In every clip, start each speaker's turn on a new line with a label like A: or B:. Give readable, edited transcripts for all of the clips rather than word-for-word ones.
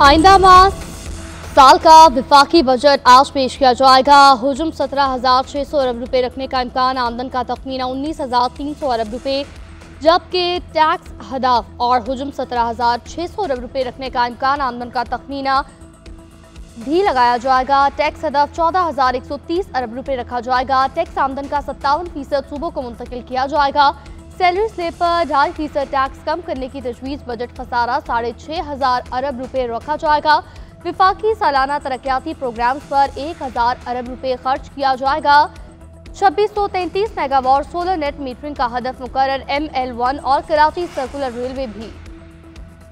A: आइंदा माह साल का विफाकी बजट आज पेश किया जाएगा। हुजूम 17,600 अरब रुपए रखने का इम्कान, आमदन का तखमीना 19,300 अरब रुपए, जबकि टैक्स हदाफ और हुजूम 17,600 अरब रुपए रखने का इम्कान, आमदन का तखमीना भी लगाया जाएगा। टैक्स हदाफ 14,130 अरब रुपए रखा जाएगा। टैक्स आमदन का 57% सूबों को मुंतकिल किया जाएगा। सैलरी स्लेब पर 2.5% टैक्स कम करने की तजवीज़, बजट खसारा 6,500 अरब रुपए रखा जाएगा। विफाकी सालाना तरक्याती प्रोग्राम्स पर 1,000 अरब रुपए खर्च किया जाएगा। 2633 मेगावाट सोलर नेट मीटरिंग का हदफ मुकर्रर। ML1 और कराची सर्कुलर रेलवे भी।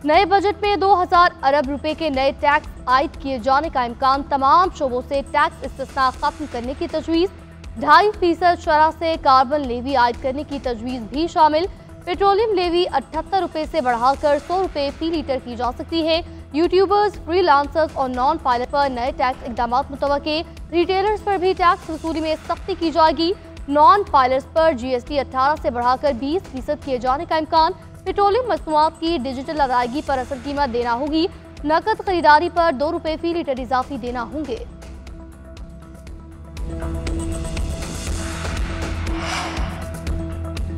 A: नए बजट में 2,000 अरब रुपए के नए टैक्स आयद किए जाने का इम्कान, तमाम शोबों से टैक्स इस्तिस्ना खत्म करने की तजवीज़, 2.5% शरह से कार्बन लेवी आयद करने की तजवीज़ भी शामिल। पेट्रोलियम लेवी 78 रुपए से बढ़ाकर 100 रुपए फी लीटर की जा सकती है। यूट्यूबर्स, फ्रीलांसर्स और नॉन पायलट पर नए टैक्स इकदाम मुतवक्के। रिटेलर्स पर भी टैक्स वसूली में सख्ती की जाएगी। नॉन पायलट्स पर GST 18 से बढ़ाकर 20% किए जाने का इम्कान। पेट्रोलियम मसनूआत की डिजिटल अदायगी पर असल कीमत देना होगी। नकद खरीदारी पर 2 रुपए फी लीटर इजाफी देना होंगे।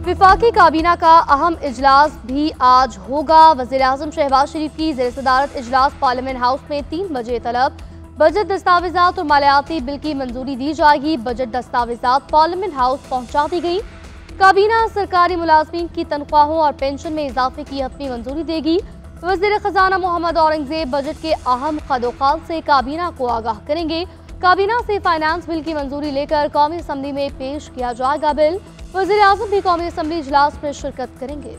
A: विफाकी काबीना का अहम इजलास भी आज होगा। वज़ीर-ए-आज़म शहबाज शरीफ की ज़ेर सदारत इजलास पार्लियामेंट हाउस में 3 बजे तलब। बजट दस्तावेजात और मालियाती बिल की मंजूरी दी जाएगी। बजट दस्तावेजात पार्लियामेंट हाउस पहुंचा दी गई। काबीना सरकारी मुलाजमीन की तनख्वाहों और पेंशन में इजाफे की हतमी मंजूरी देगी। वज़ीर खजाना मोहम्मद औरंगजेब बजट के अहम कदोखाल से काबीना को आगाह करेंगे। काबीना से फाइनेंस बिल की मंजूरी लेकर कौमी असम्बली में पेश किया जाएगा बिल। वज़ीर-ए-आज़म भी कौमी असम्बली इजलास में शिरकत करेंगे।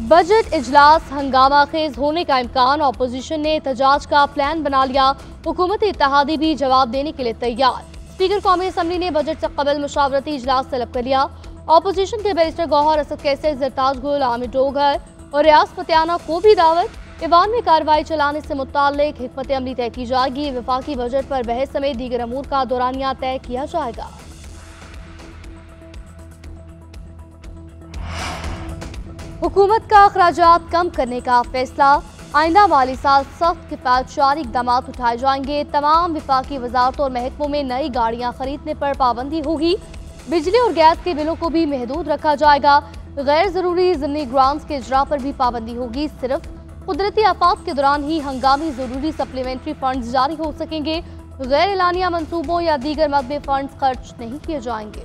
A: बजट इजलास हंगामा खेज होने का इम्कान, अपोजिशन ने एहतजाज का प्लान बना लिया। हुकूमत इत्तेहादी भी जवाब देने के लिए तैयार। स्पीकर कौमी असम्बली ने बजट से कबल मुशावरती इजलास तलब कर लिया। अपोजिशन के बैरिस्टर गौहर असद कैसर, ज़रताज गुल, आमिर डोगर और रियाज फतियाना को भी दावत। ईवान में कार्रवाई चलाने से मुताल्लिक हिकमत अमली तय की जाएगी। विफाकी बजट पर बहस समेत दीगर अमूर का दौरानिया तय किया जाएगा। हुकूमत का अखराजात कम करने का फैसला, आइंदा माली साल सख्त किफायतशारी इकदाम उठाए जाएंगे। तमाम विफाकी वजारतों और महकमों में नई गाड़ियां खरीदने पर पाबंदी होगी। बिजली और गैस के बिलों को भी महदूद रखा जाएगा। गैर जरूरी ज़िमनी ग्रांट्स के इजरा पर भी पाबंदी होगी। सिर्फ कुदरती आफात के दौरान ही हंगामी जरूरी सप्लीमेंट्री फंड्स जारी हो सकेंगे। गैर एलानिया मंसूबों या दीगर मकबे फंड्स खर्च नहीं किए जाएंगे।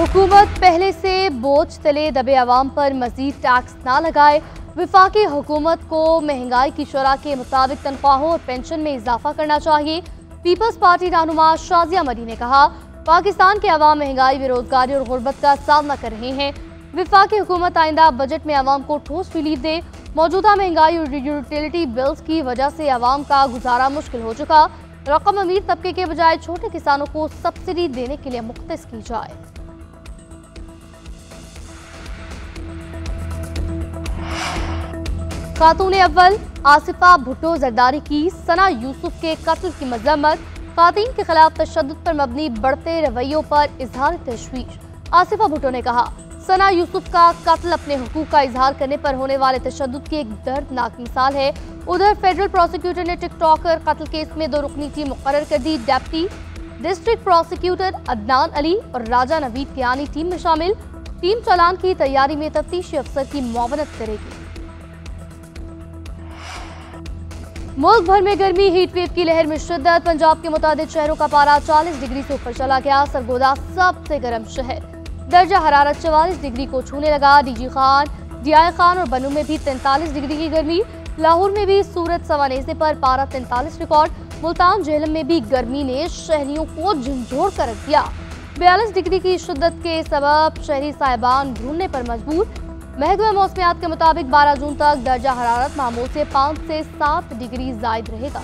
A: हुकूमत पहले से बोझ तले दबे अवाम पर मजीद टैक्स ना लगाए। विफाकी हुकूमत को महंगाई की शरह के मुताबिक तनख्वाहों और पेंशन में इजाफा करना चाहिए। पीपल्स पार्टी रहनुमा शाजिया मरी ने कहा, पाकिस्तान के अवाम महंगाई, बेरोजगारी और गुर्बत का सामना कर रहे हैं। विफाकी हुकूमत आइंदा बजट में अवाम को ठोस रिलीफ दे। मौजूदा महंगाई और यूटिलिटी बिल्स की वजह से अवाम का गुजारा मुश्किल हो चुका। रकम अमीर तबके के बजाय छोटे किसानों को सब्सिडी देने के लिए मुख्तस की जाए। खातून अव्वल आसिफा भुट्टो जरदारी की सना यूसुफ के कत्ल की मजम्मत। खातून के खिलाफ तशद्दुद पर मबनी बढ़ते रवैयों पर इजहार तशवीश। आसिफा भुट्टो ने कहा, सना यूसुफ का कत्ल अपने हुकूक का इजहार करने पर होने वाले तशद्दुद की एक दर्दनाक मिसाल है। उधर फेडरल प्रोसिक्यूटर ने टिकटॉकर कत्ल केस में 2 रुकनी टीम मुकर्रर कर दी। Deputy district prosecutor Adnan Ali और राजा नवीद की आनी टीम में शामिल। टीम चालान की तैयारी में तफ्तीशी अफसर की मुआवनत करेगी। मुल्क भर में गर्मी, हीट वेव की लहर में शिद्दत। पंजाब के मुतादिद शहरों का पारा 40 डिग्री से ऊपर चला गया। सरगोदा सबसे गर्म शहर, दर्जा हरारत 44 डिग्री को छूने लगा। DG खान, DI खान और बनू में भी 43 डिग्री की गर्मी। लाहौर में भी सूरज सवानेसे पर पारा 43 रिकॉर्ड। मुल्तान झेलम में भी गर्मी ने शहरियों को झंझोड़ कर रख दिया। 42 डिग्री की शिद्दत के सबब शहरी साहिबान ढूंढने पर मजबूर। महकमा मौसमियात के मुताबिक 12 जून तक दर्जा हरारत मामूल से 5 से 7 डिग्री जायद रहेगा।